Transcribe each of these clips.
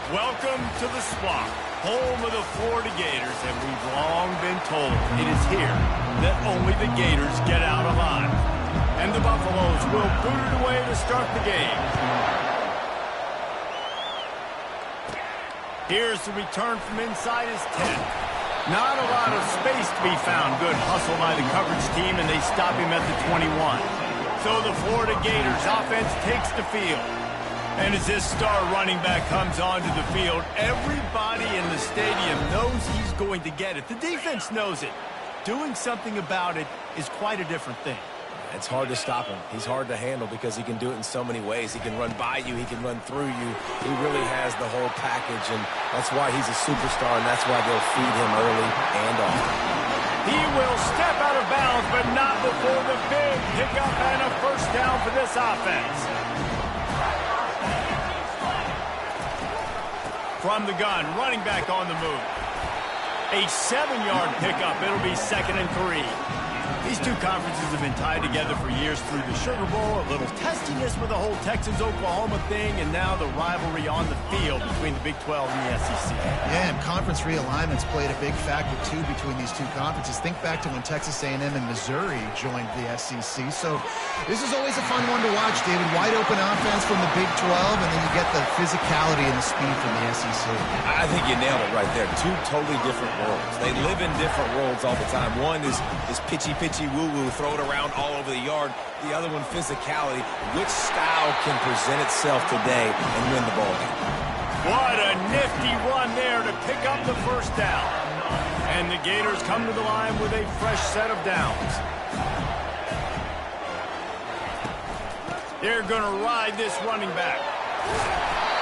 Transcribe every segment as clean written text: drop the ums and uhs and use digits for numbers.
Welcome to the swamp, home of the Florida Gators, and we've long been told it is here that only the Gators get out alive. And the Buffaloes will boot it away to start the game. Here's the return from inside his 10. Not a lot of space to be found. Good hustle by the coverage team, and they stop him at the 21. So the Florida Gators offense takes the field. And as this star running back comes onto the field, everybody in the stadium knows he's going to get it. The defense knows it. Doing something about it is quite a different thing. It's hard to stop him. He's hard to handle because he can do it in so many ways. He can run by you. He can run through you. He really has the whole package, and that's why he's a superstar, and that's why they'll feed him early and often. He will step out of bounds, but not before the big pickup and a first down for this offense. From the gun, running back on the move. A 7-yard pickup. It'll be 2nd and 3. These two conferences have been tied together for years through the Sugar Bowl, a little testiness with the whole Texas-Oklahoma thing, and now the rivalry on the field between the Big 12 and the SEC. Yeah, and conference realignments played a big factor, too, between these two conferences. Think back to when Texas A&M and Missouri joined the SEC. So this is always a fun one to watch, David. Wide open offense from the Big 12, and then you get the physicality and the speed from the SEC. I think you nailed it right there. Two totally different worlds. They live in different worlds all the time. One is pitchy woo-woo, throw it around all over the yard. The other one, physicality. Which style can present itself today and win the ball game? What a nifty run there to pick up the first down. And the Gators come to the line with a fresh set of downs. They're going to ride this running back.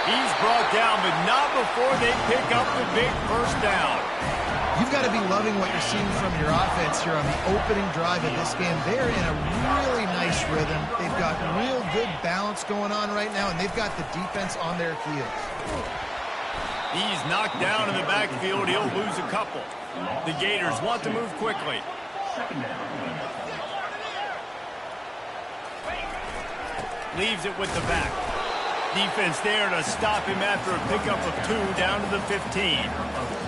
He's brought down, but not before they pick up the big first down. You've got to be loving what you're seeing from your offense here on the opening drive of this game. They're in a really nice rhythm. They've got real good balance going on right now, and they've got the defense on their heels. He's knocked down in the backfield. He'll lose a couple. The Gators want to move quickly. Leaves it with the back. Defense there to stop him after a pickup of 2 down to the 15.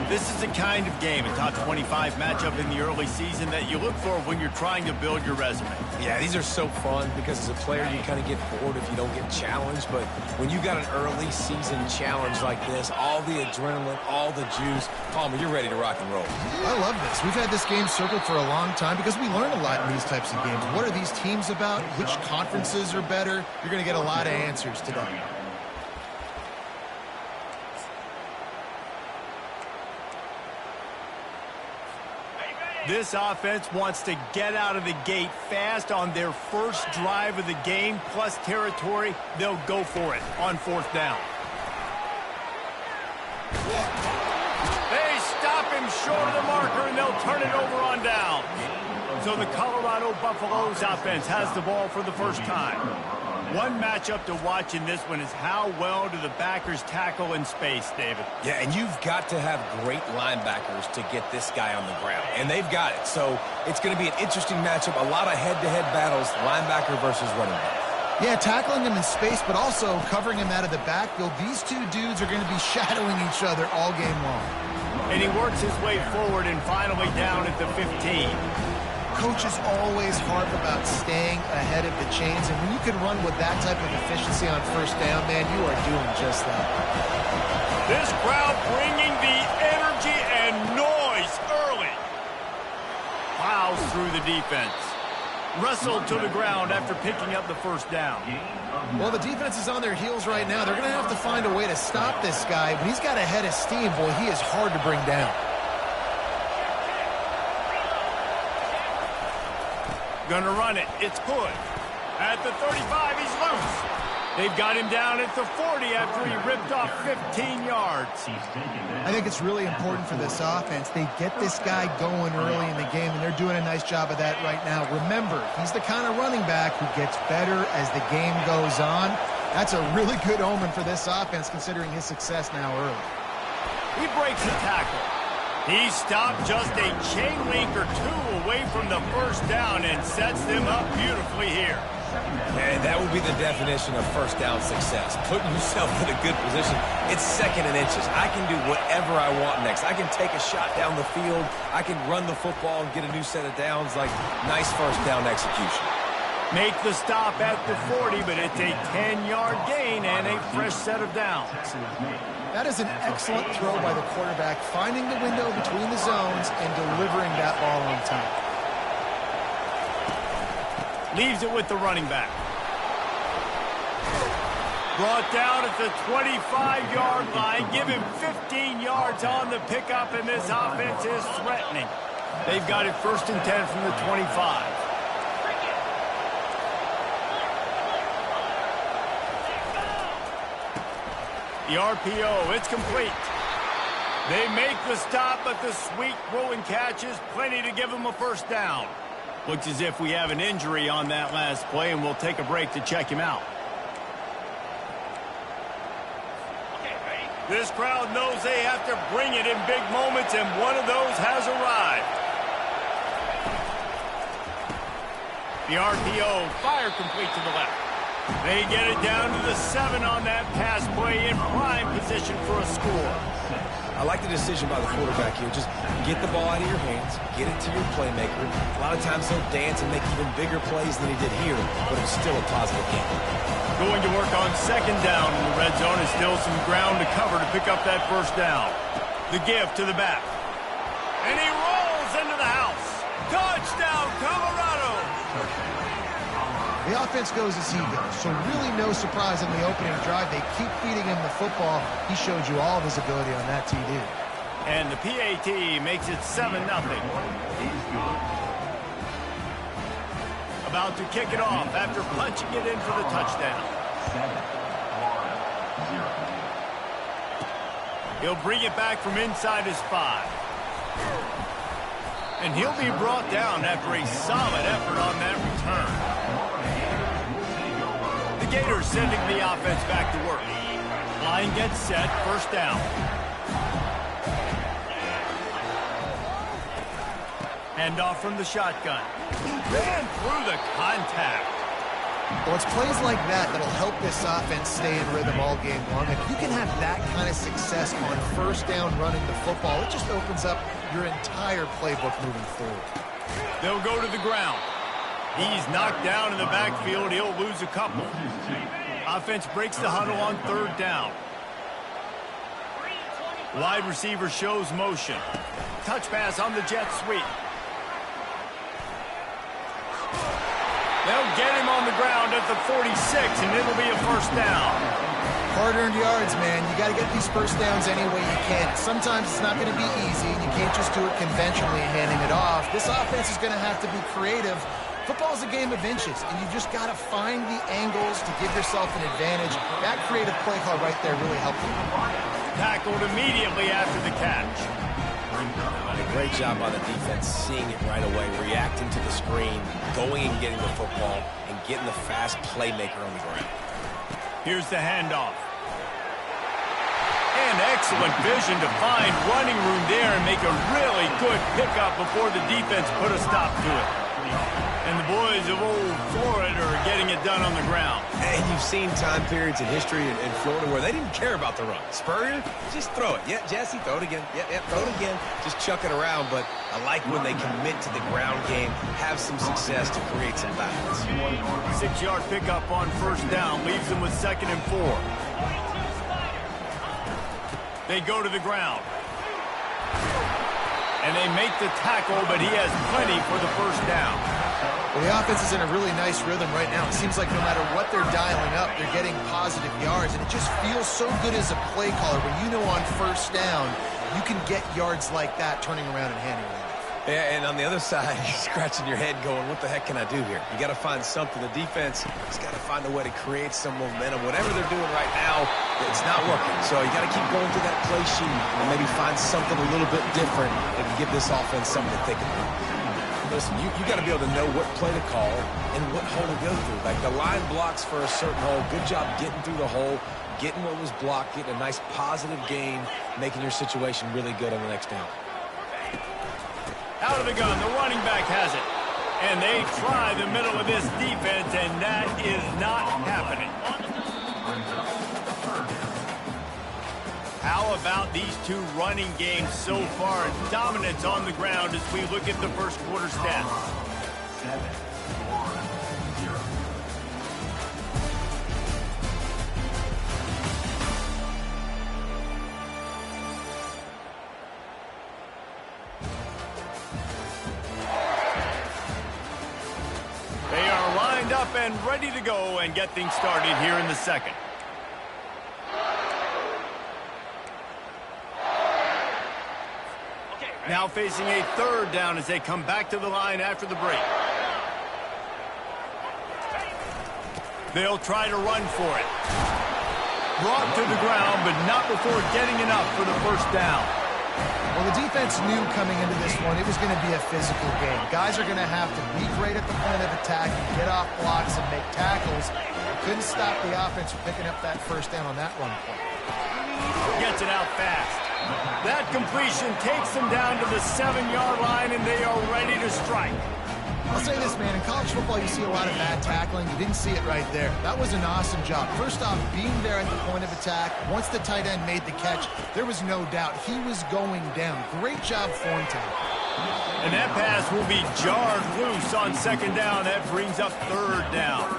This is the kind of game, a top 25 matchup in the early season that you look for when you're trying to build your resume. Yeah, these are so fun because as a player you kind of get bored if you don't get challenged, but when you got an early season challenge like this, all the adrenaline, all the juice, Palmer, you're ready to rock and roll. I love this. We've had this game circled for a long time because we learn a lot in these types of games. What are these teams about? Which conferences are better? You're going to get a lot of answers today. This offense wants to get out of the gate fast on their first drive of the game, plus territory. They'll go for it on 4th down. They stop him short of the marker, and they'll turn it over on down. So the Colorado Buffaloes offense has the ball for the first time. One matchup to watch in this one is how well do the backers tackle in space, David. Yeah, and you've got to have great linebackers to get this guy on the ground, and they've got it. So it's going to be an interesting matchup, a lot of head-to-head battles, linebacker versus running back. Yeah, tackling him in space, but also covering him out of the backfield. These two dudes are going to be shadowing each other all game long. And he works his way forward and finally down at the 15. Coaches always harp about staying ahead of the chains, and when you can run with that type of efficiency on first down, man, you are doing just that. This crowd bringing the energy and noise early. Plows through the defense. Wrestled to the ground after picking up the first down. Well, the defense is on their heels right now. They're going to have to find a way to stop this guy. When he's got a head of steam, boy, he is hard to bring down. Gonna run it. It's Hood. At the 35, he's loose. They've got him down at the 40 after he ripped off 15 yards. I think it's really important for this offense. They get this guy going early in the game, and they're doing a nice job of that right now. Remember, he's the kind of running back who gets better as the game goes on. That's a really good omen for this offense, considering his success now early. He breaks the tackle. He stopped just a chain link or two away from the first down and sets them up beautifully here. And that would be the definition of first down success. Putting yourself in a good position. It's second and inches. I can do whatever I want next. I can take a shot down the field. I can run the football and get a new set of downs. Like, nice first down execution. Make the stop at the 40, but it's a 10-yard gain and a fresh set of downs. That is an excellent throw by the quarterback, finding the window between the zones and delivering that ball on time. Leaves it with the running back. Brought down at the 25-yard line. Give him 15 yards on the pickup, and this offense is threatening. They've got it 1st and 10 from the 25. The RPO, it's complete. They make the stop, but the sweet throw and catch is plenty to give them a first down. Looks as if we have an injury on that last play, and we'll take a break to check him out. This crowd knows they have to bring it in big moments, and one of those has arrived. The RPO, fire complete to the left. They get it down to the 7 on that pass play, in prime position for a score. I like the decision by the quarterback here. Just get the ball out of your hands, get it to your playmaker. A lot of times he'll dance and make even bigger plays than he did here, but it's still a positive game. Going to work on 2nd down in the red zone, and still some ground to cover to pick up that first down. The give to the back. And he rolls into the house. Touchdown, Colorado! The offense goes as he goes, so really no surprise on the opening drive. They keep feeding him the football. He showed you all of his ability on that TD. And the PAT makes it 7-0. About to kick it off after punching it in for the touchdown. He'll bring it back from inside his 5. And he'll be brought down after a solid effort on that return. The Gators sending the offense back to work. Line gets set, first down. Handoff from the shotgun. Ran through the contact. Well, it's plays like that that'll help this offense stay in rhythm all game long. If you can have that kind of success on first down running the football, it just opens up your entire playbook moving forward. They'll go to the ground. He's knocked down in the backfield. He'll lose a couple. Offense breaks the huddle on 3rd down. Wide receiver shows motion. Touch pass on the jet sweep. They'll get him on the ground at the 46, and it'll be a first down. Hard-earned yards, man. You got to get these first downs any way you can. Sometimes it's not going to be easy, and you can't just do it conventionally and handing it off. This offense is going to have to be creative. Football is a game of inches, and you've just got to find the angles to give yourself an advantage. That creative play call right there really helped you. Tackled immediately after the catch. A great job by the defense, seeing it right away, reacting to the screen, going and getting the football, and getting the fast playmaker on the ground. Here's the handoff. And excellent vision to find running room there and make a really good pickup before the defense put a stop to it. And the boys of old Florida are getting it done on the ground. And you've seen time periods in history in Florida where they didn't care about the run. Spurrier, just throw it. Yeah, Jesse, throw it again. Yeah, throw it again. Just chuck it around. But I like when they commit to the ground game, have some success to create some balance. 6-yard pickup on first down leaves them with 2nd and 4. They go to the ground. And they make the tackle, but he has plenty for the first down. Well, the offense is in a really nice rhythm right now. It seems like no matter what they're dialing up, they're getting positive yards, and it just feels so good as a play caller when you know on first down you can get yards like that turning around and handing it off. Yeah, and on the other side, you're scratching your head going, what the heck can I do here? You got to find something. The defense has got to find a way to create some momentum. Whatever they're doing right now, it's not working. So you got to keep going to that play sheet and maybe find something a little bit different that can give this offense something to think about. Listen, you got to be able to know what play to call and what hole to go through. Like the line blocks for a certain hole. Good job getting through the hole, getting what was blocked, getting a nice positive gain, making your situation really good on the next down. Out of the gun, the running back has it. And they try the middle of this defense, and that is not happening. How about these two running games so far? Dominance on the ground as we look at the first quarter stats. 7-4-0. They are lined up and ready to go and get things started here in the second. Now facing a third down as they come back to the line after the break. They'll try to run for it. Brought to the ground, but not before getting enough for the first down. Well, the defense knew coming into this one it was going to be a physical game. Guys are going to have to be great at the point of attack and get off blocks and make tackles. They couldn't stop the offense from picking up that first down on that run play. Gets it out fast. That completion takes them down to the 7-yard line, and they are ready to strike. I'll say this, man. In college football, you see a lot of bad tackling. You didn't see it right there. That was an awesome job. First off, being there at the point of attack. Once the tight end made the catch, there was no doubt he was going down. Great job form tackle. And that pass will be jarred loose on second down. That brings up third down.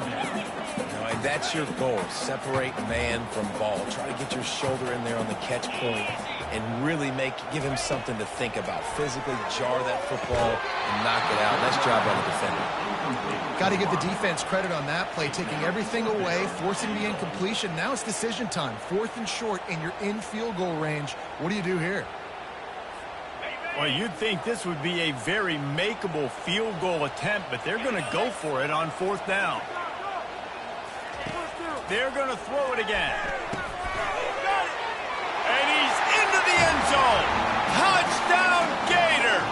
And that's your goal. Separate man from ball. Try to get your shoulder in there on the catch point and really give him something to think about. Physically jar that football and knock it out. Nice job by the defender. Got to give the defense credit on that play, taking everything away, forcing the incompletion. Now it's decision time. 4th and short, and you're in field goal range. What do you do here? Well, you'd think this would be a very makeable field goal attempt, but they're going to go for it on 4th down. They're going to throw it again. And he's into the end zone. Touchdown, Gators!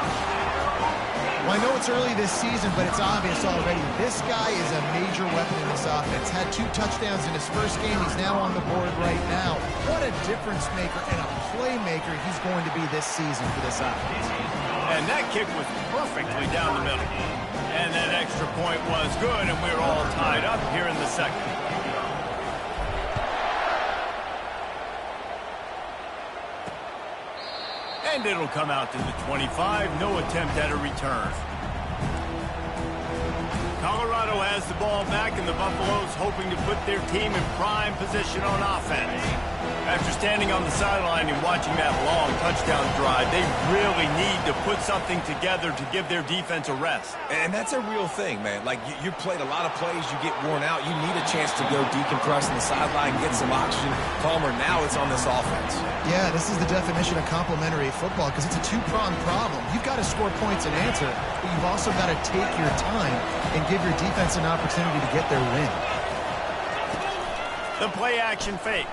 Well, I know it's early this season, but it's obvious already. This guy is a major weapon in this offense. Had 2 touchdowns in his first game. He's now on the board right now. What a difference maker and a playmaker he's going to be this season for this offense. And that kick was perfectly down the middle. And that extra point was good, and we're all tied up here in the second. And it'll come out to the 25. No attempt at a return. Colorado has the ball back, and the Buffaloes hoping to put their team in prime position on offense. After standing on the sideline and watching that long touchdown drive, they really need to put something together to give their defense a rest. And that's a real thing, man. Like, you played a lot of plays, you get worn out. You need a chance to go decompress on the sideline, get some oxygen. Calmer, now it's on this offense. Yeah, this is the definition of complementary football because it's a 2-pronged problem. You've got to score points and answer, but you've also got to take your time and give your defense an opportunity to get their win. The play-action fake.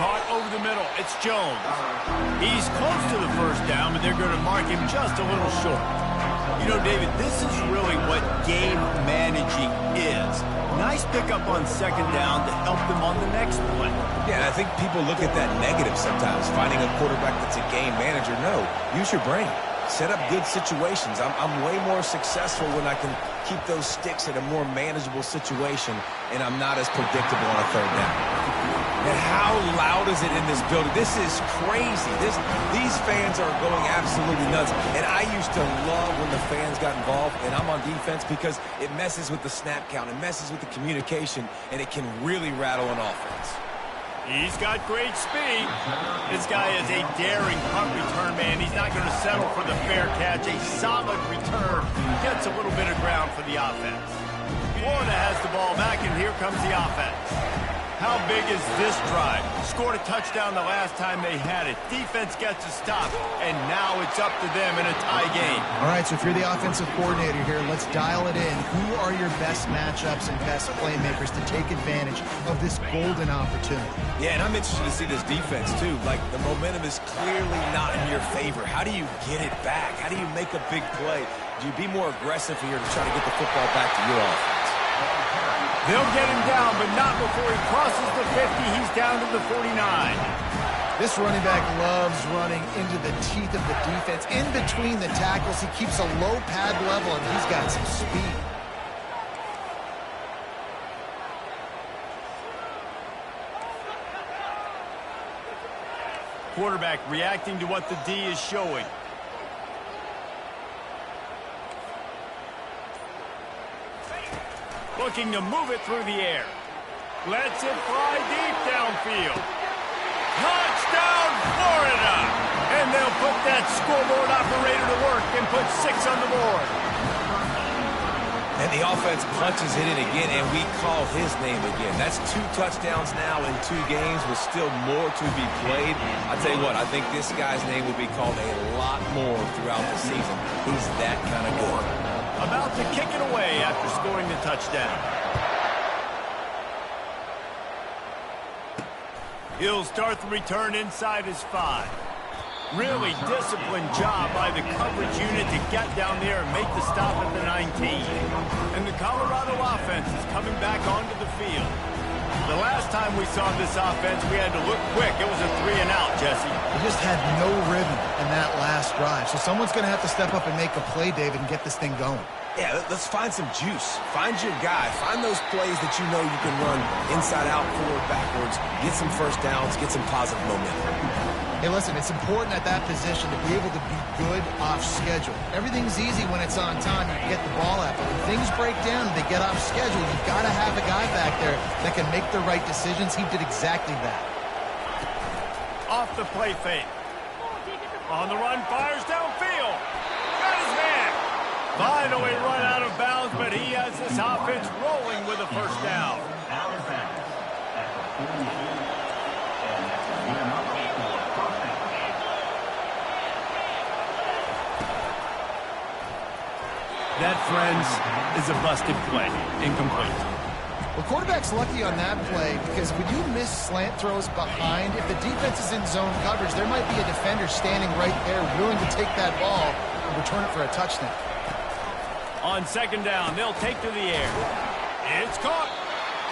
Caught over the middle. It's Jones. He's close to the first down, but they're going to mark him just a little short. You know, David, this is really what game managing is. Nice pickup on second down to help them on the next play. Yeah, and I think people look at that negative sometimes, finding a quarterback that's a game manager. No, use your brain. Set up good situations. I'm way more successful when I can keep those sticks in a more manageable situation, and I'm not as predictable on a third down. And how loud is it in this building? This is crazy. These fans are going absolutely nuts. And I used to love when the fans got involved, and I'm on defense because it messes with the snap count. It messes with the communication, and it can really rattle an offense. He's got great speed. This guy is a daring punt return man. He's not going to settle for the fair catch. A solid return. Gets a little bit of ground for the offense. Florida has the ball back, and here comes the offense. How big is this drive? Scored a touchdown the last time they had it. Defense gets a stop, and now it's up to them in a tie game. All right, so if you're the offensive coordinator here, let's dial it in. Who are your best matchups and best playmakers to take advantage of this golden opportunity? Yeah, and I'm interested to see this defense, too. Like, the momentum is clearly not in your favor. How do you get it back? How do you make a big play? Do you be more aggressive here to try to get the football back to your offense? They'll get him down, but not before he crosses the 50. He's down to the 49. This running back loves running into the teeth of the defense. In between the tackles, he keeps a low pad level, and he's got some speed. Quarterback reacting to what the D is showing. Looking to move it through the air. Lets it fly deep downfield. Touchdown, Florida! And they'll put that scoreboard operator to work and put 6 on the board. And the offense punches it in again, and we call his name again. That's 2 touchdowns now in 2 games with still more to be played. I tell you what, I think this guy's name will be called a lot more throughout the season. He's that kind of good. About to kick it away after scoring the touchdown. He'll start the return inside his 5. Really disciplined job by the coverage unit to get down there and make the stop at the 19. And the Colorado offense is coming back onto the field. The last time we saw this offense, we had to look quick. It was a 3-and-out, Jesse. They just had no rhythm in that last drive. So someone's going to have to step up and make a play, David, and get this thing going. Yeah, let's find some juice. Find your guy. Find those plays that you know you can run inside out, forward, backwards, get some first downs, get some positive momentum. Hey, listen, it's important at that position to be able to be good off schedule. Everything's easy when it's on time. You get the ball out. But when things break down and they get off schedule, you've got to have a guy back there that can make the right decisions. He did exactly that. Off the play fake. On the run, fires downfield. Got his man. Finally run out of bounds, but he has this offense rolling with a first down. That, friends, is a busted play. Incomplete. Well, quarterback's lucky on that play because when you miss slant throws behind, if the defense is in zone coverage, there might be a defender standing right there willing to take that ball and return it for a touchdown. On second down, they'll take to the air. It's caught.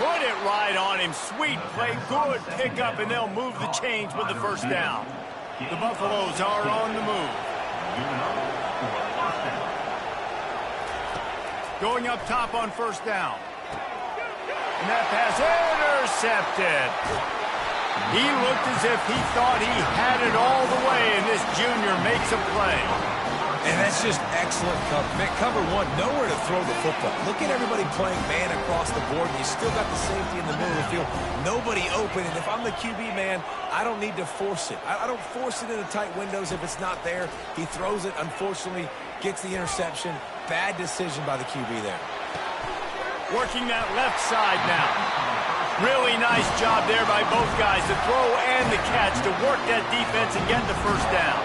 Put it right on him. Sweet play, good pickup, and they'll move the chains with the first down. The Buffaloes are on the move. Going up top on first down. And that pass intercepted. He looked as if he thought he had it all the way, and this junior makes a play. And that's just excellent cover. Man, cover 1, nowhere to throw the football. Look at everybody playing man across the board, and you still got the safety in the middle of the field. Nobody open, and if I'm the QB, man, I don't need to force it. I don't force it into tight windows if it's not there. He throws it, unfortunately, gets the interception. Bad decision by the QB there. Working that left side now. Really nice job there by both guys, the throw and the catch, to work that defense and get the first down.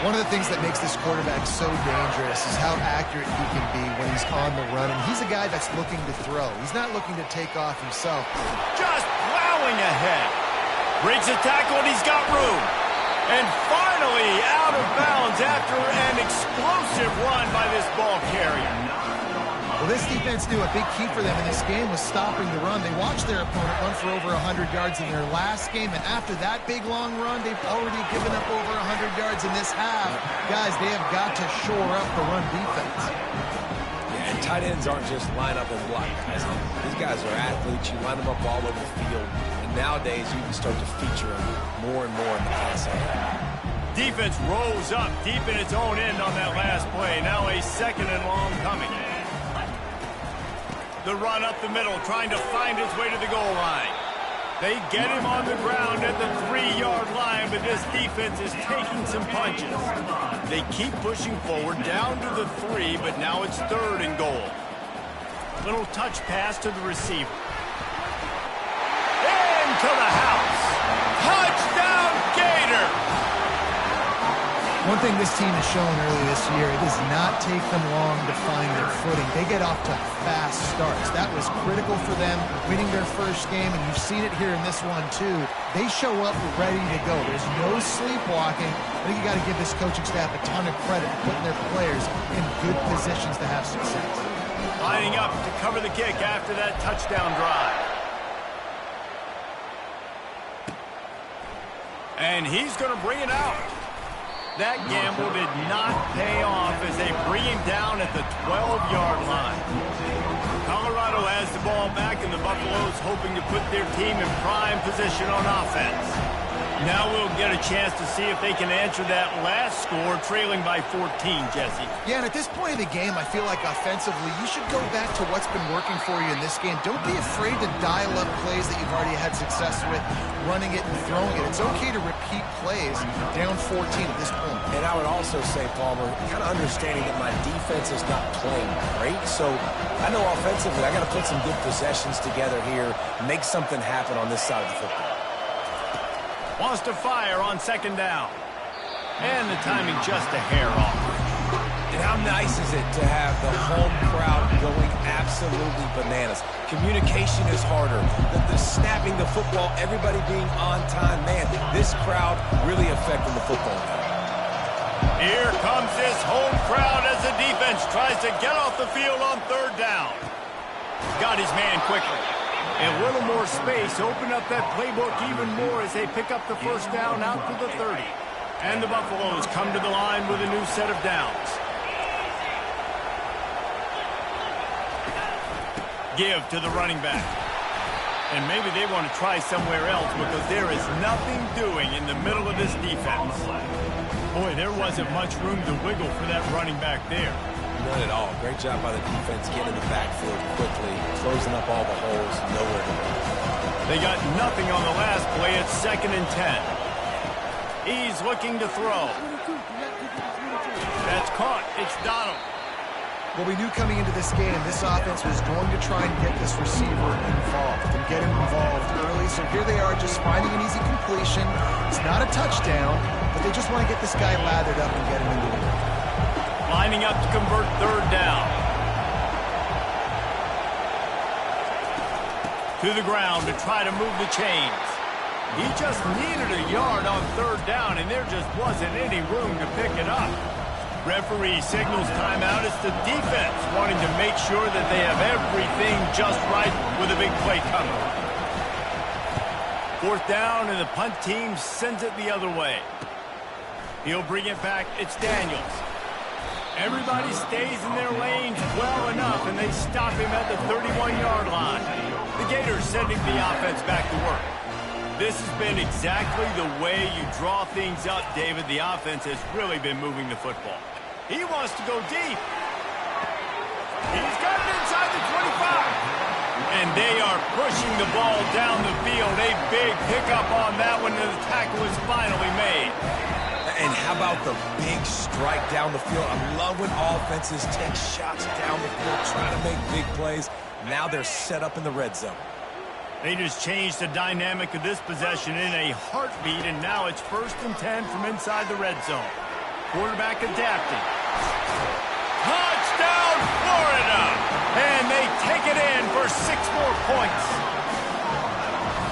One of the things that makes this quarterback so dangerous is how accurate he can be when he's on the run. And he's a guy that's looking to throw. He's not looking to take off himself. Just plowing ahead. Breaks a tackle, and he's got room. And finally out of bounds after an explosive run by this ball carrier. Well, this defense knew a big key for them in this game was stopping the run. They watched their opponent run for over 100 yards in their last game, and after that big, long run, they've already given up over 100 yards in this half. Guys, they have got to shore up the run defense. Yeah, and tight ends aren't just line up and block guys. These guys are athletes. You line them up all over the field, and nowadays you can start to feature them more and more in the passing game. Defense rolls up deep in its own end on that last play. Now a second and long coming. The run up the middle, trying to find his way to the goal line. They get him on the ground at the 3-yard line, but this defense is taking some punches. They keep pushing forward down to the 3, but now it's 3rd and goal. Little touch pass to the receiver. Into the house. Touchdown, Gators! One thing this team has shown early this year, it does not take them long to find their footing. They get off to fast starts. That was critical for them, winning their first game, and you've seen it here in this one too. They show up ready to go. There's no sleepwalking. I think you got to give this coaching staff a ton of credit for putting their players in good positions to have success. Lining up to cover the kick after that touchdown drive. And he's going to bring it out. That gamble did not pay off as they bring him down at the 12-yard line. Colorado has the ball back, and the Buffaloes hoping to put their team in prime position on offense. Now we'll get a chance to see if they can answer that last score, trailing by 14, Jesse. Yeah, and at this point of the game, I feel like offensively, you should go back to what's been working for you in this game. Don't be afraid to dial up plays that you've already had success with, running it and throwing it. It's okay to repeat plays down 14 at this point. And I would also say, Palmer, kind of understanding that my defense is not playing great, so I know offensively I got to put some good possessions together here, make something happen on this side of the football. Wants to fire on second down. And the timing just a hair off. And how nice is it to have the home crowd going absolutely bananas? Communication is harder. The snapping the football, everybody being on time. Man, this crowd really affecting the football game. Here comes this home crowd as the defense tries to get off the field on third down. Got his man quickly. A little more space, open up that playbook even more as they pick up the first down out to the 30. And the Buffaloes come to the line with a new set of downs. Give to the running back. And maybe they want to try somewhere else because there is nothing doing in the middle of this defense. Boy, there wasn't much room to wiggle for that running back there. None at all. Great job by the defense getting in the backfield quickly, closing up all the holes, nowhere to go. They got nothing on the last play. It's 2nd and 10. He's looking to throw. That's caught. It's Donald. Well, we knew coming into this game, this offense was going to try and get this receiver involved and get him involved early. So here they are just finding an easy completion. It's not a touchdown, but they just want to get this guy lathered up and get him into the game. Lining up to convert third down. To the ground to try to move the chains. He just needed a yard on third down, and there just wasn't any room to pick it up. Referee signals timeout. It's the defense wanting to make sure that they have everything just right with a big play coming. Fourth down, and the punt team sends it the other way. He'll bring it back. It's Daniels. Everybody stays in their lanes well enough, and they stop him at the 31-yard line. The Gators sending the offense back to work. This has been exactly the way you draw things up, David. The offense has really been moving the football. He wants to go deep. He's got it inside the 25. And they are pushing the ball down the field. A big pickup on that one, and the tackle is finally made. And how about the big strike down the field? I love when offenses take shots down the field, trying to make big plays. Now they're set up in the red zone. They just changed the dynamic of this possession in a heartbeat, and now it's 1st and 10 from inside the red zone. Quarterback adapting. Touchdown, Florida! And they take it in for 6 more points.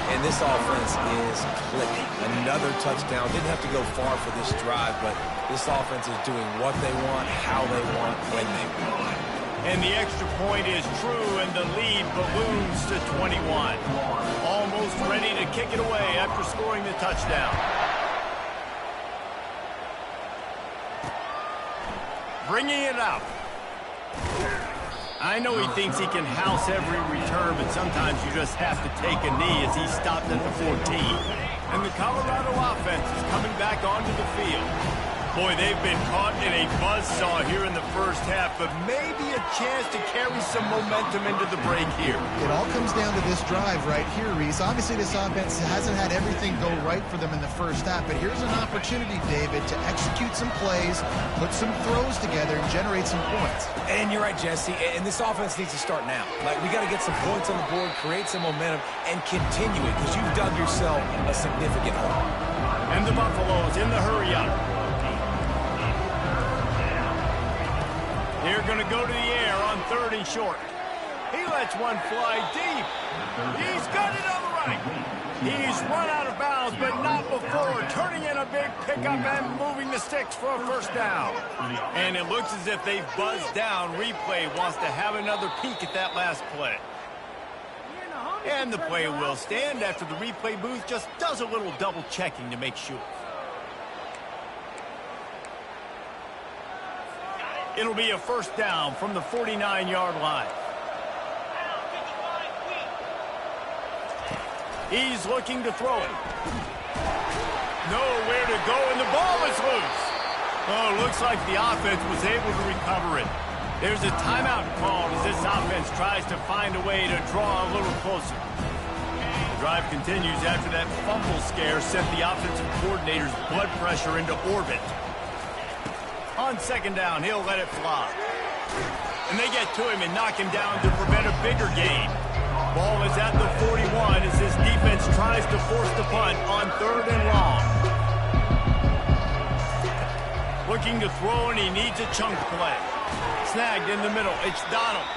And this offense is clicking. Another touchdown. Didn't have to go far for this drive, but this offense is doing what they want, how they want, when they want. And the extra point is true, and the lead balloons to 21. Almost ready to kick it away after scoring the touchdown. Bringing it up. I know he thinks he can house every return, but sometimes you just have to take a knee as he stopped at the 14. And the Colorado offense is coming back onto the field. Boy, they've been caught in a buzzsaw here in the first half, but maybe a chance to carry some momentum into the break here. It all comes down to this drive right here, Reese. Obviously, this offense hasn't had everything go right for them in the first half, but here's an opportunity, David, to execute some plays, put some throws together, and generate some points. And you're right, Jesse, and this offense needs to start now. Like, we got to get some points on the board, create some momentum, and continue it, because you've dug yourself a significant hole. And the Buffaloes in the hurry-up. They're going to go to the air on 3rd and short. He lets one fly deep. He's got it on the right. He's run out of bounds, but not before turning in a big pickup and moving the sticks for a first down. And it looks as if they've buzzed down. Replay wants to have another peek at that last play. And the play will stand after the replay booth just does a little double checking to make sure. It'll be a first down from the 49-yard line. He's looking to throw it. Nowhere to go, and the ball is loose. Oh, looks like the offense was able to recover it. There's a timeout called as this offense tries to find a way to draw a little closer. The drive continues after that fumble scare sent the offensive coordinator's blood pressure into orbit. On second down, he'll let it fly. And they get to him and knock him down to prevent a bigger gain. Ball is at the 41 as this defense tries to force the punt on 3rd and long. Looking to throw, and he needs a chunk play. Snagged in the middle. It's Donald.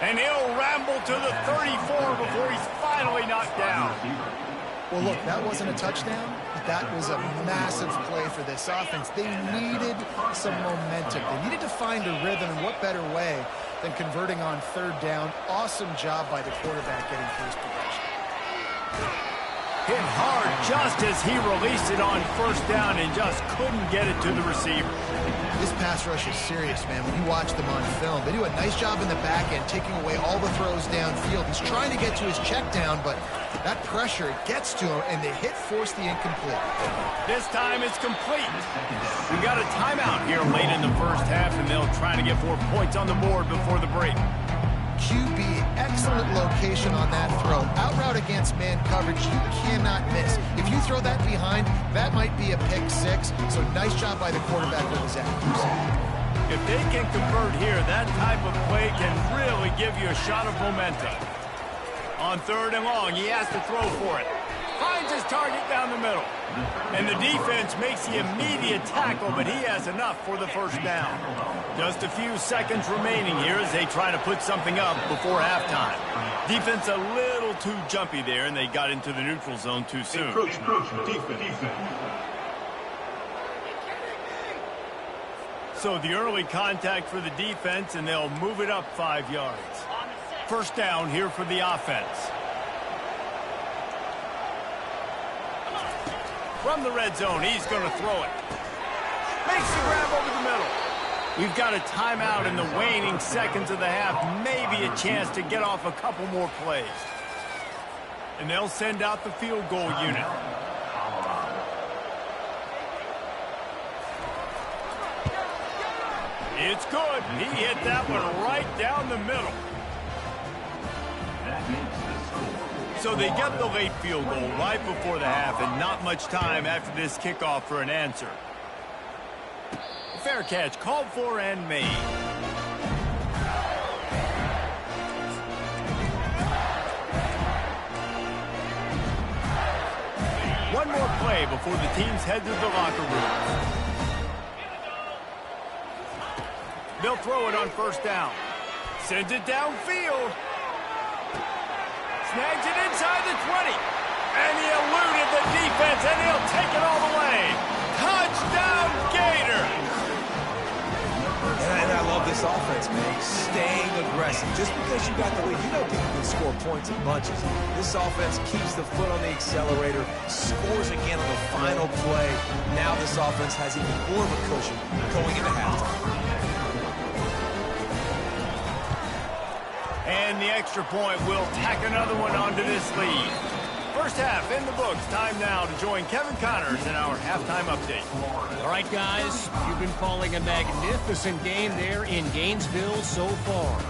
And he'll ramble to the 34 before he's finally knocked down. Well, look, that wasn't a touchdown, but that was a massive play for this offense. They needed some momentum. They needed to find a rhythm, and what better way than converting on 3rd down. Awesome job by the quarterback getting through his progression. Hit hard just as he released it on 1st down and just couldn't get it to the receiver. This pass rush is serious, man. When you watch them on film, they do a nice job in the back end, taking away all the throws downfield. He's trying to get to his check down, but that pressure gets to him, and the hit forced the incomplete. This time it's complete. We got a timeout here late in the first half, and they'll try to get 4 points on the board before the break. QB, excellent location on that throw. Out route against man coverage, you cannot miss. If you throw that behind, that might be a pick 6. So nice job by the quarterback with his accuracy. If they can convert here, that type of play can really give you a shot of momentum. On 3rd and long, he has to throw for it. Finds his target down the middle. And the defense makes the immediate tackle, but he has enough for the 1st down. Just a few seconds remaining here as they try to put something up before halftime. Defense a little too jumpy there, and they got into the neutral zone too soon. Defense. So the early contact for the defense, and they'll move it up 5 yards. First down here for the offense. From the red zone, he's going to throw it. Makes the grab over the middle. We've got a timeout in the waning seconds of the half. Maybe a chance to get off a couple more plays. And they'll send out the field goal unit. It's good. He hit that one right down the middle. So they get the late field goal right before the half, and not much time after this kickoff for an answer. Fair catch called for and made. One more play before the teams head to the locker room. They'll throw it on 1st down. Sends it downfield. Snags it inside the 20. And he eluded the defense, and he'll take it all the way. Touchdown, Gators! And I love this offense, man. Staying aggressive. Just because you got the lead, you know people can score points in bunches. This offense keeps the foot on the accelerator, scores again on the final play. Now this offense has even more of a cushion going into halftime. And the extra point will tack another one onto this lead. First half in the books. Time now to join Kevin Connors in our halftime update. All right, guys, you've been calling a magnificent game there in Gainesville so far.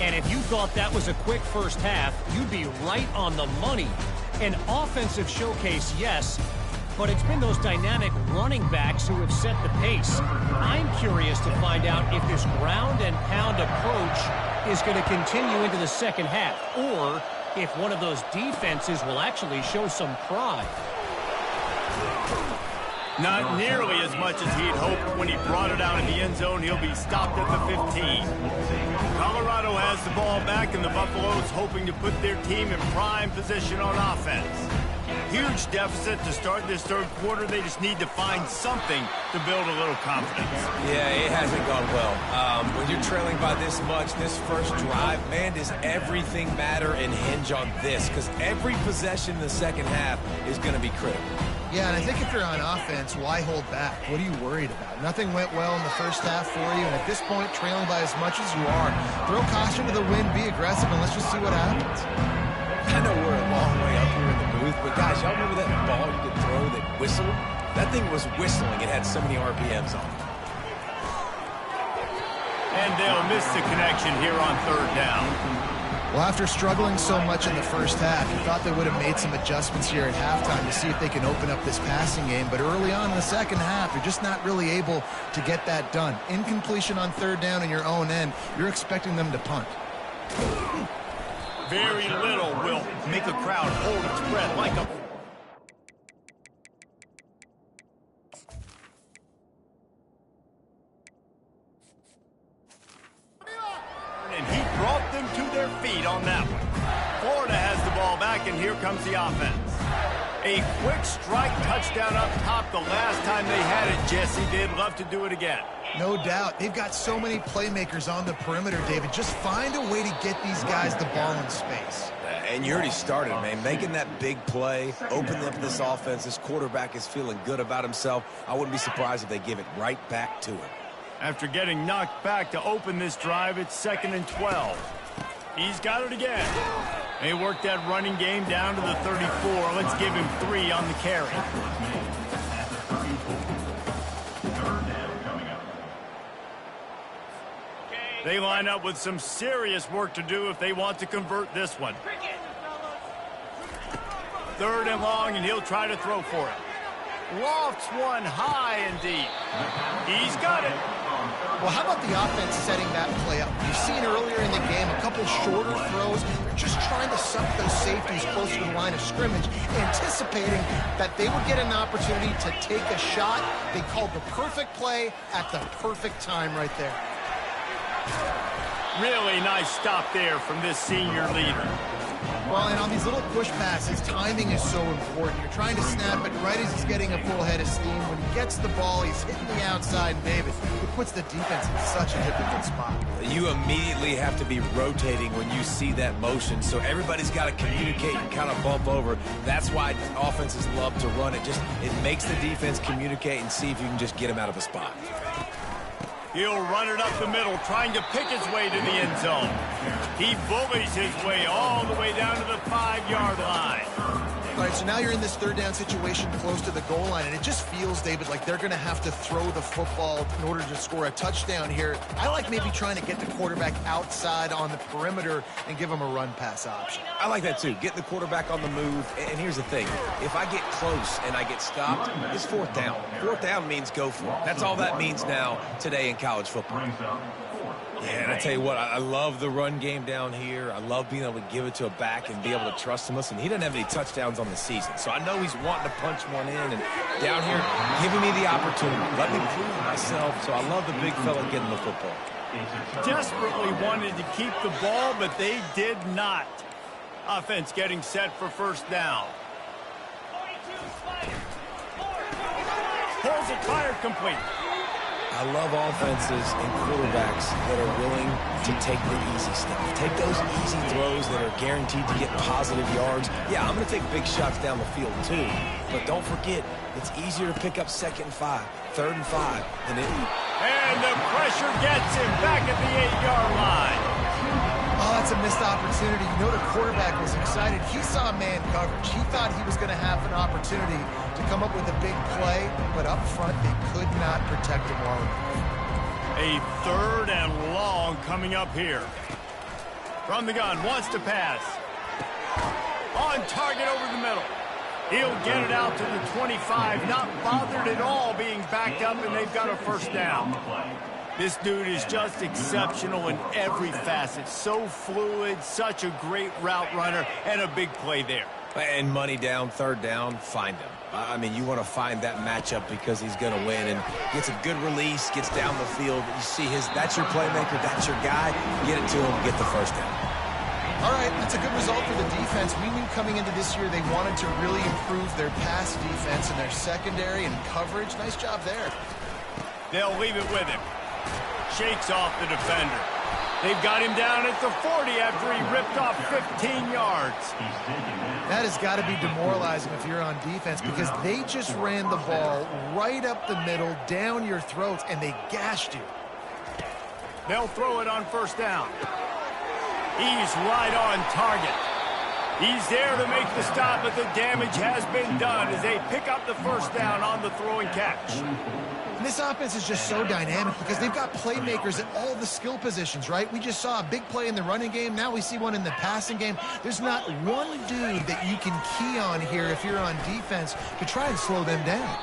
And if you thought that was a quick first half, you'd be right on the money. An offensive showcase, yes, but it's been those dynamic running backs who have set the pace. I'm curious to find out if this ground and pound approach is going to continue into the second half, or if one of those defenses will actually show some pride. Not nearly as much as he'd hoped when he brought it out in the end zone. He'll be stopped at the 15. Colorado has the ball back, and the Buffaloes hoping to put their team in prime position on offense. Huge deficit to start this third quarter. They just need to find something to build a little confidence. Yeah, it hasn't gone well. When you're trailing by this much, this first drive, man, does everything matter and hinge on this? Because every possession in the second half is going to be critical. Yeah, and I think if you're on offense, why hold back? What are you worried about? Nothing went well in the first half for you, and at this point, trailing by as much as you are, throw caution to the wind, be aggressive, and let's just see what happens. I know we're a long way up here in the booth, but guys, y'all remember that ball you could throw that whistled? That thing was whistling. It had so many RPMs on it. And they'll miss the connection here on third down. Well, after struggling so much in the first half, you thought they would have made some adjustments here at halftime to see if they can open up this passing game. But early on in the second half, you're just not really able to get that done. Incompletion on third down in your own end, you're expecting them to punt. Very little will make a crowd hold its breath like a... And he brought them to their feet on that one. Florida has the ball back, and here comes the offense. A quick strike touchdown up top the last time they had it, Jesse. They'd love to do it again. No doubt. They've got so many playmakers on the perimeter, David. Just find a way to get these guys the ball in space. And you already started, man. Making that big play, opening up this offense. This quarterback is feeling good about himself. I wouldn't be surprised if they give it right back to him. After getting knocked back to open this drive, it's 2nd and 12. He's got it again. They work that running game down to the 34. Let's give him 3 on the carry. They line up with some serious work to do if they want to convert this one. 3rd and long, and he'll try to throw for it. Lofts one high and deep. He's got it. Well, how about the offense setting that play up? You've seen earlier in the game a couple shorter throws. They're just trying to suck those safeties closer to the line of scrimmage, anticipating that they would get an opportunity to take a shot. They called the perfect play at the perfect time right there. Really nice stop there from this senior leader. Well, and on these little push passes, timing is so important. You're trying to snap it right as he's getting a full head of steam. When he gets the ball, he's hitting the outside, and David, it puts the defense in such a difficult spot. You immediately have to be rotating when you see that motion, so everybody's got to communicate and kind of bump over. That's why offenses love to run it. It makes the defense communicate and see if you can just get him out of a spot. He'll run it up the middle, trying to pick his way to the end zone. He bullies his way all the way down to the 5-yard line. All right, so now you're in this third down situation close to the goal line, and it just feels, David, like they're going to have to throw the football in order to score a touchdown here. I like maybe trying to get the quarterback outside on the perimeter and give him a run-pass option. I like that, too. Get the quarterback on the move. And here's the thing. If I get close and I get stopped, it's 4th down. 4th down means go for it. That's all that means now today in college football. Yeah, and I tell you what, I love the run game down here. I love being able to give it to a back and be able to trust him. Listen, he doesn't have any touchdowns on the season, so I know he's wanting to punch one in. And down here, giving me the opportunity. Let me prove myself, so I love the big fella getting the football. Desperately wanted to keep the ball, but they did not. Offense getting set for 1st down. Pulls it, fired, complete. I love offenses and quarterbacks that are willing to take the easy stuff. Take those easy throws that are guaranteed to get positive yards. Yeah, I'm going to take big shots down the field too. But don't forget, it's easier to pick up 2nd and 5, 3rd and 5 than it. And the pressure gets him back at the 8-yard line. Oh, that's a missed opportunity. You know the quarterback was excited. He saw man coverage. He thought he was going to have an opportunity to come up with a big play, but up front they could not protect him well enough. A 3rd and long coming up here. From the gun, wants to pass. On target over the middle. He'll get it out to the 25, not bothered at all being backed up, and they've got a 1st down. This dude is just exceptional in every facet. So fluid, such a great route runner, and a big play there. And money down, 3rd down, find him. I mean, you want to find that matchup because he's going to win and gets a good release, gets down the field. You see that's your playmaker, that's your guy. Get it to him, get the 1st down. All right, that's a good result for the defense. We knew coming into this year they wanted to really improve their pass defense and their secondary and coverage. Nice job there. They'll leave it with him. Shakes off the defender. They've got him down at the 40 after he ripped off 15 yards. That has got to be demoralizing if you're on defense because they just ran the ball right up the middle, down your throats, and they gashed you. They'll throw it on first down. He's right on target. He's there to make the stop, but the damage has been done as they pick up the first down on the throw and catch. And this offense is just so dynamic because they've got playmakers at all the skill positions, right? We just saw a big play in the running game. Now we see one in the passing game. There's not one dude that you can key on here if you're on defense to try and slow them down.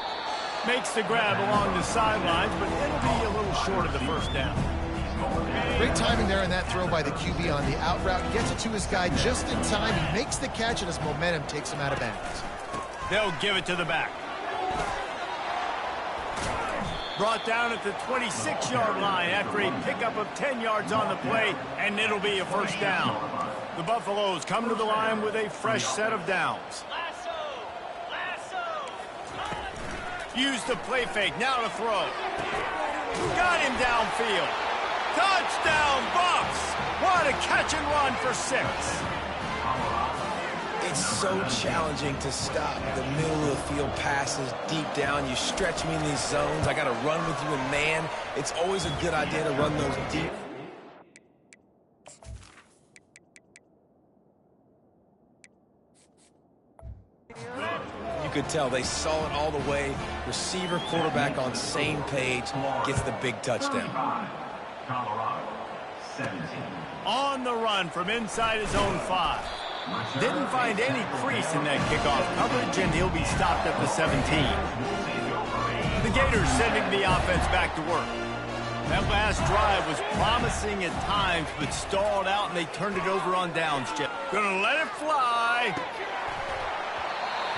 Makes the grab along the sidelines, but it'll be a little short of the first down. Great timing there on that throw by the QB on the out route. Gets it to his guy just in time. He makes the catch, and his momentum takes him out of bounds. They'll give it to the back. Brought down at the 26-yard line after a pickup of 10 yards on the play, and it'll be a first down. The Buffaloes come to the line with a fresh set of downs. Use the play fake, now to throw. Got him downfield. Touchdown, Buffs! What a catch and run for 6. It's so challenging to stop the middle of the field passes deep down. You stretch me in these zones. I got to run with you in man. It's always a good idea to run those deep. You could tell they saw it all the way. Receiver, quarterback on same page, gets the big touchdown. Colorado, 17. On the run from inside his own 5. Didn't find any crease in that kickoff coverage, and he'll be stopped at the 17. The Gators sending the offense back to work. That last drive was promising at times, but stalled out, and they turned it over on downs. Gonna let it fly.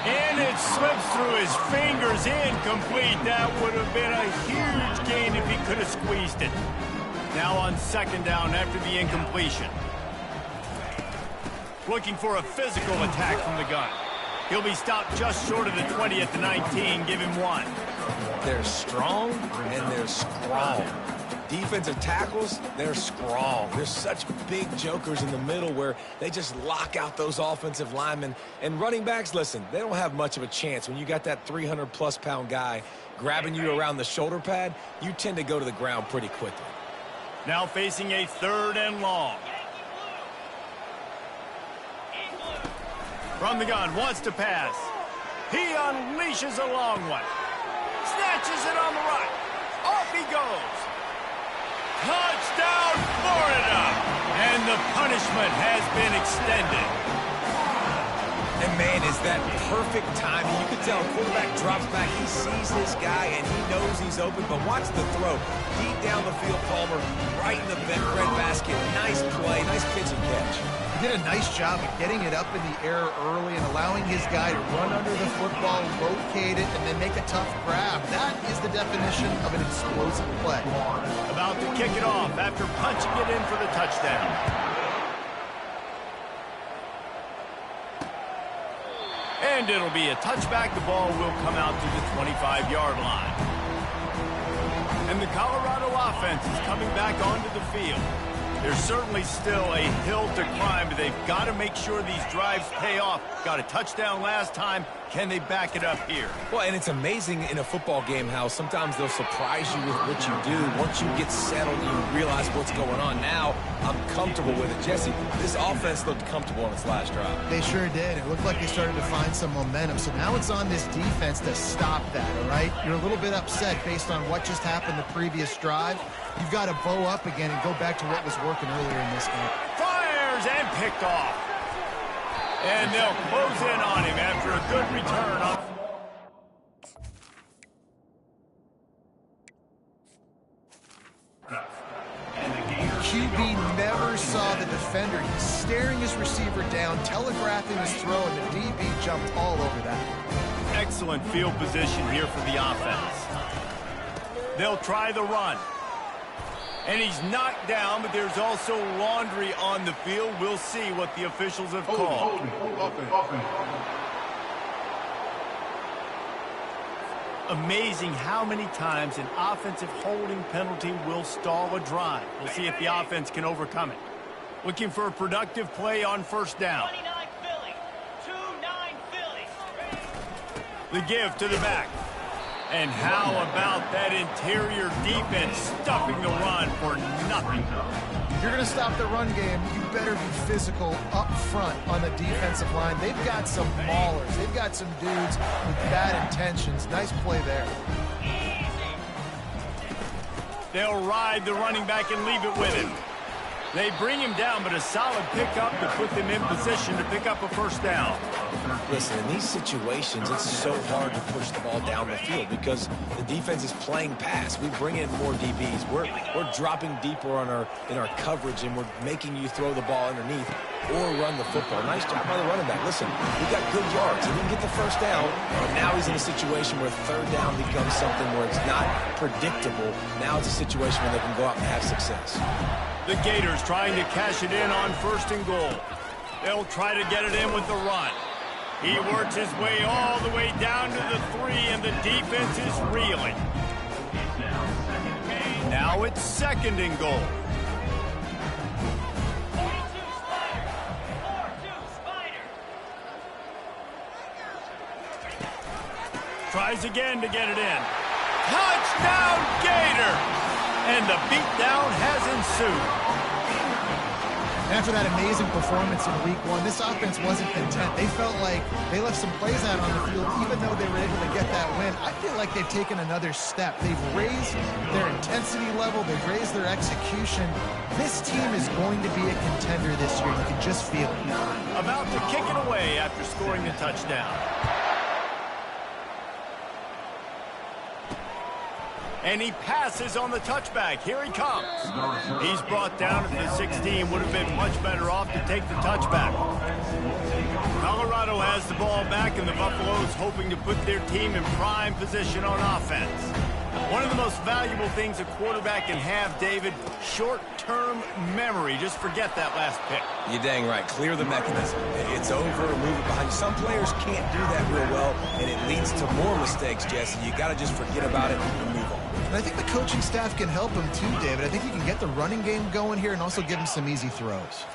And it slips through his fingers, incomplete. That would have been a huge gain if he could have squeezed it. Now on second down after the incompletion. Looking for a physical attack from the gun. He'll be stopped just short of the 20 at the 19. Give him 1. They're strong and they're strong. Defensive tackles, they're strong. There's such big jokers in the middle where they just lock out those offensive linemen. And running backs, listen, they don't have much of a chance. When you got that 300-plus pound guy grabbing you around the shoulder pad, you tend to go to the ground pretty quickly. Now facing a 3rd and long. From the gun, wants to pass. He unleashes a long one. Snatches it on the right. Off he goes. Touchdown, Florida! And the punishment has been extended. And, man, is that perfect timing. You can tell quarterback drops back. He sees his guy, and he knows he's open. But watch the throw. Deep down the field, Palmer, right in the bread basket. Nice play, nice pitch and catch. He did a nice job of getting it up in the air early and allowing his guy to run under the football, locate it, and then make a tough grab. That is the definition of an explosive play. About to kick it off after punching it in for the touchdown. And it'll be a touchback. The ball will come out to the 25-yard line. And the Colorado offense is coming back onto the field. There's certainly still a hill to climb, but they've got to make sure these drives pay off. Got a touchdown last time. Can they back it up here? Well, and it's amazing in a football game how sometimes they'll surprise you with what you do. Once you get settled, you realize what's going on. Now, I'm comfortable with it. Jesse, this offense looked comfortable on its last drive. They sure did. It looked like they started to find some momentum. So now it's on this defense to stop that, all right? You're a little bit upset based on what just happened the previous drive. You've got to bow up again and go back to what was working earlier in this game. Fires and picked off. And they'll close in on him after a good return on. QB never saw the defender. He's staring his receiver down, telegraphing his throw, and the DB jumped all over that. Excellent field position here for the offense. They'll try the run. And he's knocked down, but there's also laundry on the field. We'll see what the officials have called. Amazing how many times an offensive holding penalty will stall a drive. We'll see if the offense can overcome it. Looking for a productive play on first down. 29 Philly. 2-9 Philly. The give to the back. And how about that interior defense stuffing the run for nothing? If you're going to stop the run game, you better be physical up front on the defensive line. They've got some maulers. They've got some dudes with bad intentions. Nice play there. They'll ride the running back and leave it with him. They bring him down, but a solid pickup to put them in position to pick up a first down. Listen, in these situations, it's so hard to push the ball down the field because the defense is playing pass. We bring in more DBs. We're dropping deeper in our coverage, and we're making you throw the ball underneath or run the football. Nice job by the running back. Listen, we got good yards. He didn't get the first down, and now he's in a situation where third down becomes something where it's not predictable. Now it's a situation where they can go out and have success. The Gators trying to cash it in on first and goal. They'll try to get it in with the run. He works his way all the way down to the 3, and the defense is reeling. Now it's second and goal. 42 Spider. 4-2 Spider. Tries again to get it in. Touchdown, Gator! And the beatdown has ensued. After that amazing performance in week 1, this offense wasn't content. They felt like they left some plays out on the field, even though they were able to get that win. I feel like they've taken another step. They've raised their intensity level. They've raised their execution. This team is going to be a contender this year. You can just feel it. About to kick it away after scoring the touchdown. And he passes on the touchback. Here he comes. He's brought down at the 16. Would have been much better off to take the touchback. Colorado has the ball back, and the Buffaloes hoping to put their team in prime position on offense. One of the most valuable things a quarterback can have, David, short-term memory. Just forget that last pick. You're dang right. Clear the mechanism. It's over. Move it behind you. Some players can't do that real well, and it leads to more mistakes, Jesse. You got to just forget about it and move on. And I think the coaching staff can help him too, David. I think he can get the running game going here and also give him some easy throws.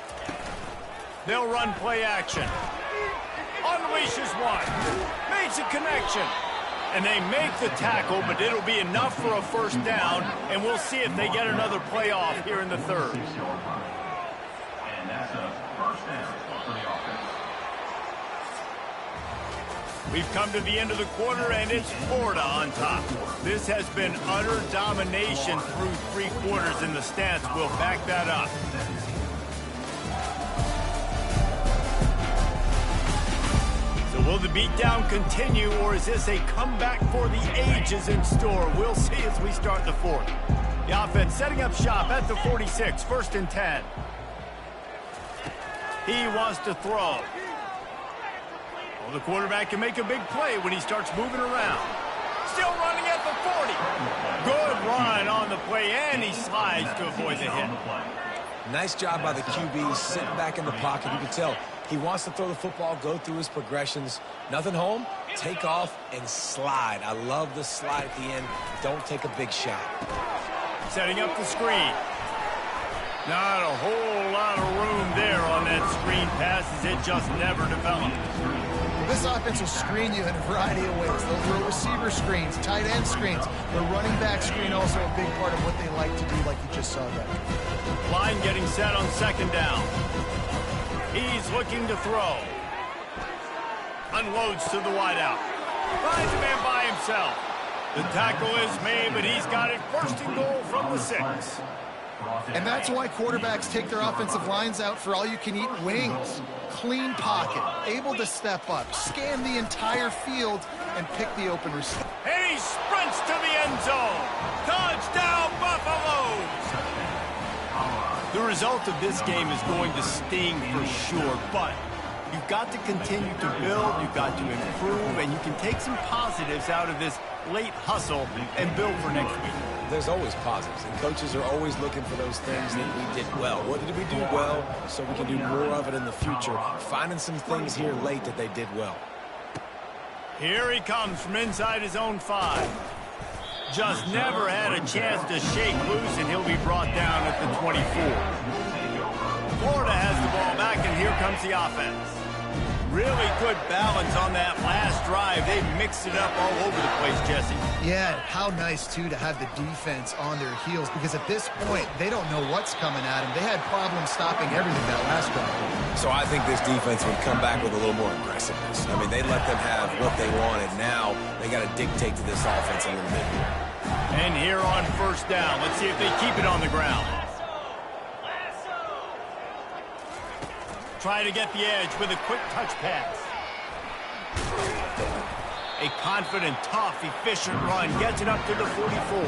They'll run play action. Unleashes one. Makes a connection. And they make the tackle, but it'll be enough for a first down, and we'll see if they get another play off here in the third. And that's a first down for the offense. We've come to the end of the quarter, and it's Florida on top. This has been utter domination through 3 quarters, and the stats will back that up. So will the beatdown continue, or is this a comeback for the ages in store? We'll see as we start the fourth. The offense setting up shop at the 46, first and 10. He wants to throw. Well, the quarterback can make a big play when he starts moving around. Still running at the 40. Good run on the play, and he slides to avoid the hit. Nice job by the QB, sitting back in the pocket. You can tell he wants to throw the football, go through his progressions. Nothing home, take off, and slide. I love the slide at the end. Don't take a big shot. Setting up the screen. Not a whole lot of room there on that screen pass, as it just never developed. This offense will screen you in a variety of ways. They'll throw receiver screens, tight end screens. The running back screen also a big part of what they like to do, like you just saw there. Line getting set on second down. He's looking to throw. Unloads to the wideout. Finds a man by himself. The tackle is made, but he's got it first and goal from the 6. And that's why quarterbacks take their offensive lines out for all-you-can-eat wings. Clean pocket, able to step up, scan the entire field, and pick the open receiver. And he sprints to the end zone. Touchdown, Buffaloes! The result of this game is going to sting for sure, but You've got to continue to build, you've got to improve, and you can take some positives out of this late hustle and build for next week. There's always positives, and coaches are always looking for those things that we did well. What did we do well so we can do more of it in the future? Finding some things here late that they did well. Here he comes from inside his own 5. Just never had a chance to shake loose, and he'll be brought down at the 24. Florida has the ball back, and here comes the offense. Really good balance on that last drive. They mixed it up all over the place, Jesse. Yeah, how nice, too, to have the defense on their heels, because at this point, they don't know what's coming at them. They had problems stopping everything that last drive. So I think this defense would come back with a little more aggressiveness. I mean, they let them have what they wanted. Now they got to dictate to this offense a little bit more. And here on first down, let's see if they keep it on the ground. Try to get the edge with a quick touch pass. A confident, tough, efficient run gets it up to the 44.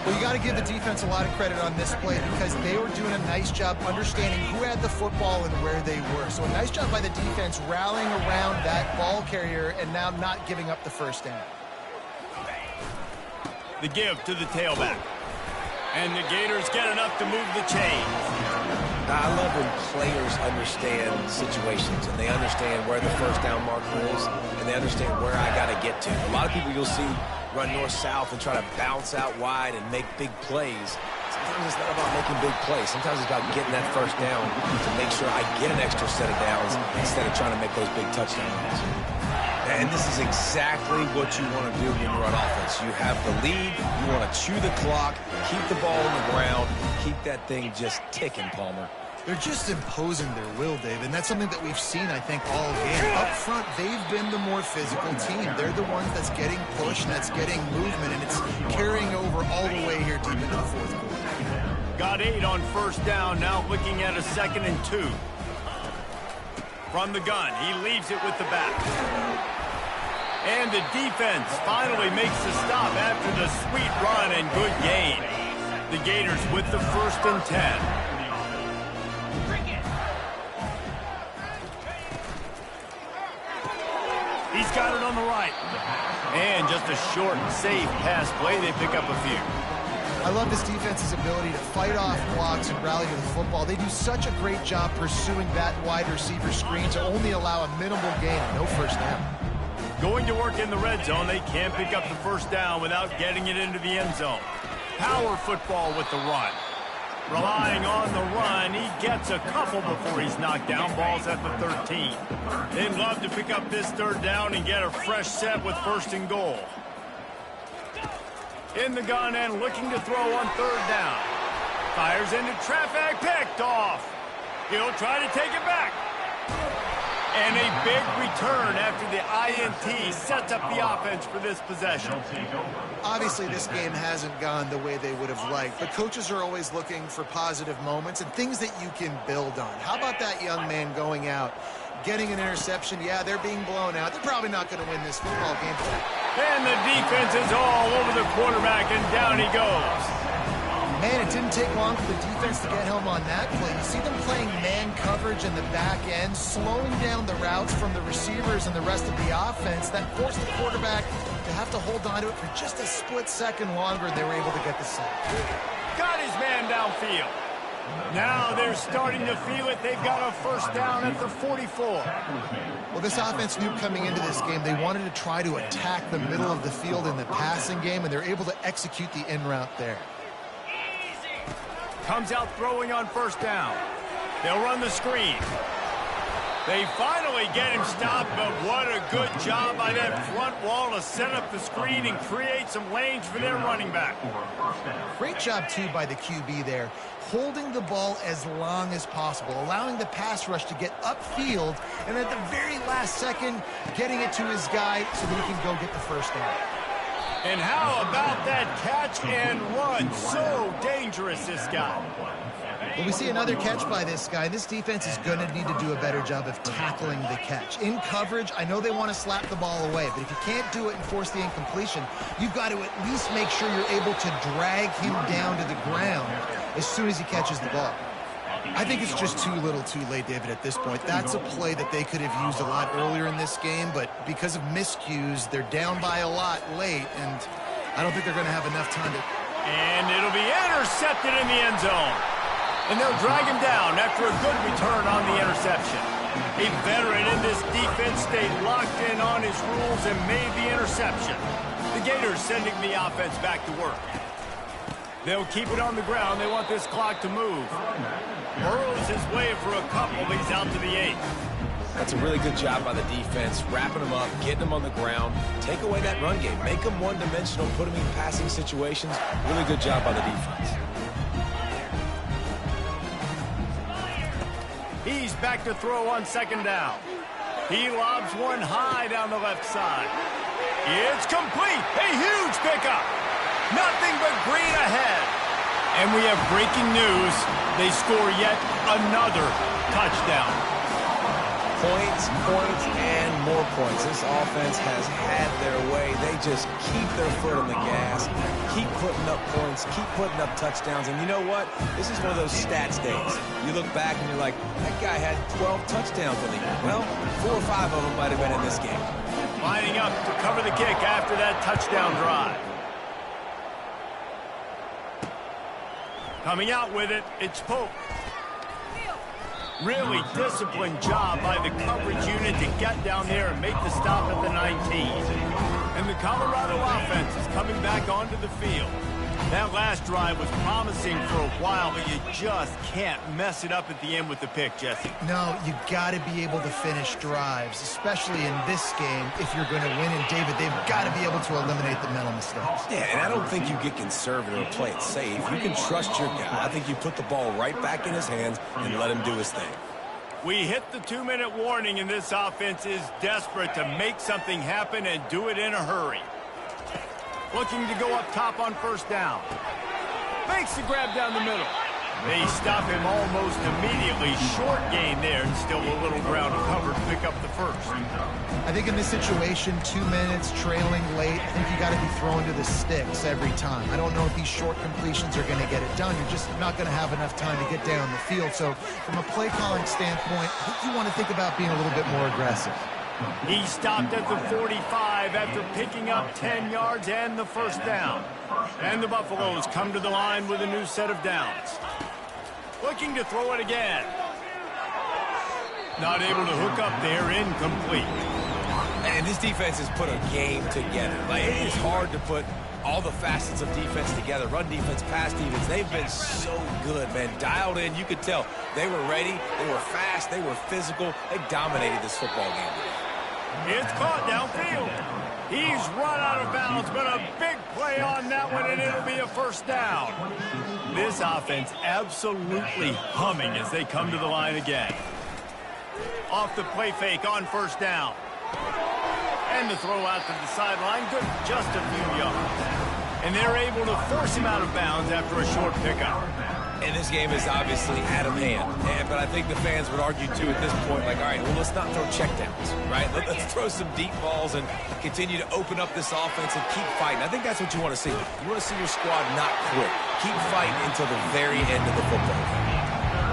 Well, you got to give the defense a lot of credit on this play because they were doing a nice job understanding who had the football and where they were. So a nice job by the defense rallying around that ball carrier and now not giving up the first down. The give to the tailback. And the Gators get enough to move the chains. I love when players understand situations and they understand where the first down marker is and they understand where I got to get to. A lot of people you'll see run north-south and try to bounce out wide and make big plays. Sometimes it's not about making big plays. Sometimes it's about getting that first down to make sure I get an extra set of downs instead of trying to make those big touchdown runs. And this is exactly what you want to do when you're on offense. You have the lead, you want to chew the clock, keep the ball on the ground, keep that thing just ticking, Palmer. They're just imposing their will, Dave, and that's something that we've seen, I think, all game. Up front, they've been the more physical team. They're the ones that's getting pushed, and that's getting movement, and it's carrying over all the way here deep into the fourth quarter. Got 8 on first down, now looking at a 2nd and 2. From the gun, he leaves it with the back. And the defense finally makes the stop after the sweet run and good gain. The Gators with the 1st and 10. He's got it on the right. And just a short and safe pass play. They pick up a few. I love this defense's ability to fight off blocks and rally to the football. They do such a great job pursuing that wide receiver screen to only allow a minimal gain, no first down. Going to work in the red zone, they can't pick up the first down without getting it into the end zone. Power football with the run. Relying on the run, he gets a couple before he's knocked down. Ball's at the 13. They'd love to pick up this 3rd down and get a fresh set with 1st and goal. In the gun and looking to throw on 3rd down. Fires into traffic, picked off. He'll try to take it back. And a big return after the INT sets up the offense for this possession. Obviously, this game hasn't gone the way they would have liked, but coaches are always looking for positive moments and things that you can build on. How about that young man going out, getting an interception? Yeah, they're being blown out. They're probably not going to win this football game. And the defense is all over the quarterback, and down he goes. Man, it didn't take long for the defense to get home on that play. You see them playing man coverage in the back end, slowing down the routes from the receivers and the rest of the offense. That forced the quarterback to have to hold on to it for just a split second longer. They were able to get the sack. Got his man downfield. Now they're starting to feel it. They've got a first down at the 44. Well, this offense knew coming into this game they wanted to try to attack the middle of the field in the passing game, and they're able to execute the in route there. Comes out throwing on first down. They'll run the screen. They finally get him stopped, but what a good job by that front wall to set up the screen and create some lanes for their running back. Great job, too, by the QB there, holding the ball as long as possible, allowing the pass rush to get upfield, and at the very last second, getting it to his guy so that he can go get the first down. And how about that catch and run? So dangerous, this guy. Well, we see another catch by this guy. This defense is going to need to do a better job of tackling the catch. In coverage, I know they want to slap the ball away, but if you can't do it and force the incompletion, you've got to at least make sure you're able to drag him down to the ground as soon as he catches the ball. I think it's just too little too late, David, at this point. That's a play that they could have used a lot earlier in this game, but because of miscues, they're down by a lot late, and I don't think they're going to have enough time to... And it'll be intercepted in the end zone. And they'll drag him down after a good return on the interception. A veteran in this defense stayed locked in on his rules and made the interception. The Gators sending the offense back to work. They'll keep it on the ground. They want this clock to move. Burrows his way for a couple. He's out to the 8. That's a really good job by the defense, wrapping them up, getting them on the ground. Take away that run game. Make them one-dimensional, put them in passing situations. Really good job by the defense. He's back to throw on second down. He lobs one high down the left side. It's complete. A huge pickup. Nothing but green ahead. And we have breaking news. They score yet another touchdown. Points, and more points. This offense has had their way. They just keep their foot on the gas, keep putting up points, keep putting up touchdowns. And you know what? This is one of those stats days. You look back and you're like, that guy had 12 touchdowns in the year. Well, 4 or 5 of them might have been in this game. Lining up to cover the kick after that touchdown drive. Coming out with it, it's Pope. Really disciplined job by the coverage unit to get down there and make the stop at the 19. And the Colorado offense is coming back onto the field. That last drive was promising for a while, but you just can't mess it up at the end with the pick, Jesse. No, you got to be able to finish drives, especially in this game if you're going to win. And, David, they've got to be able to eliminate the mental mistakes. Yeah, and I don't think you get conservative or play it safe. You can trust your guy. I think you put the ball right back in his hands and let him do his thing. We hit the 2-minute warning, and this offense is desperate to make something happen and do it in a hurry. Looking to go up top on first down. Makes the grab down the middle. They stop him almost immediately. Short gain there, and still a little ground to cover to pick up the first. I think in this situation, 2 minutes, trailing late, I think you got to be throwing to the sticks every time. I don't know if these short completions are going to get it done. You're just not going to have enough time to get down the field. So from a play calling standpoint, I think you want to think about being a little bit more aggressive. He stopped at the 45 after picking up 10 yards and the first down. And the Buffaloes come to the line with a new set of downs. Looking to throw it again. Not able to hook up there, incomplete. And this defense has put a game together. Like, it is hard to put all the facets of defense together. Run defense, pass defense. They've been so good, man. Dialed in. You could tell they were ready. They were fast. They were physical. They dominated this football game. It's caught downfield. He's run out of bounds, but a big play on that one, and it'll be a first down. This offense absolutely humming as they come to the line again. Off the play fake on first down. And the throw out to the sideline, good just a few yards. And they're able to force him out of bounds after a short pickup. And this game is obviously out of hand. But I think the fans would argue, too, at this point, like, all right, well, let's not throw checkdowns, right? Let's throw some deep balls and continue to open up this offense and keep fighting. I think that's what you want to see. You want to see your squad not quit. Keep fighting until the very end of the football game.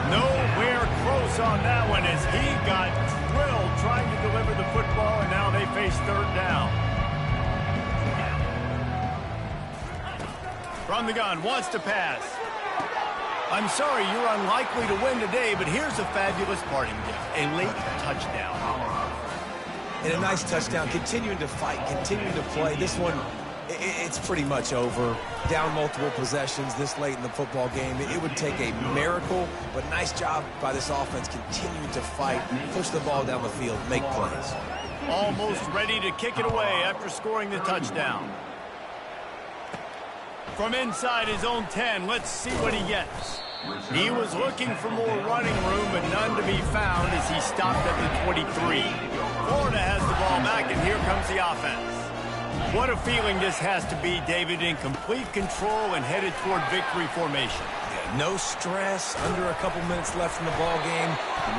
Nowhere close on that one as he got drilled trying to deliver the football, and now they face third down. From the gun, wants to pass. I'm sorry, you're unlikely to win today, but here's a fabulous parting gift, a late touchdown. And a nice touchdown, continuing to fight, continuing to play. This one, it's pretty much over. Down multiple possessions this late in the football game. It would take a miracle, but nice job by this offense continuing to fight, push the ball down the field, make plays. Almost ready to kick it away after scoring the touchdown. From inside his own 10, let's see what he gets. He was looking for more running room, but none to be found as he stopped at the 23. Florida has the ball back, and here comes the offense. What a feeling this has to be, David, in complete control and headed toward victory formation. Yeah, no stress, under a couple minutes left in the ball game,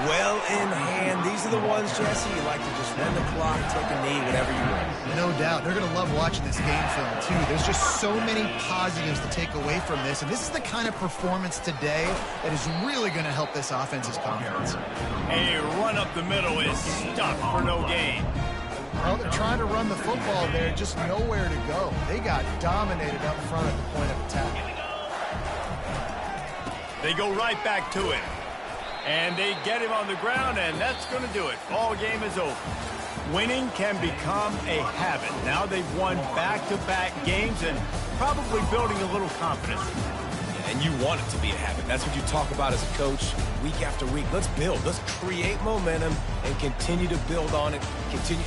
well in hand. These are the ones, Jesse, you like to just run the clock, take a knee, whatever you want. No doubt. They're going to love watching this game film, too. There's just so many positives to take away from this, and this is the kind of performance today that is really going to help this offense's confidence. A run up the middle is stuck for no gain. Well, they're trying to run the football there, just nowhere to go. They got dominated up front at the point of attack. They go right back to it. And they get him on the ground, and that's going to do it. Ball game is over. Winning can become a habit. Now they've won back-to-back games and probably building a little confidence. Yeah, and you want it to be a habit. That's what you talk about as a coach week after week. Let's build. Let's create momentum and continue to build on it. Continue.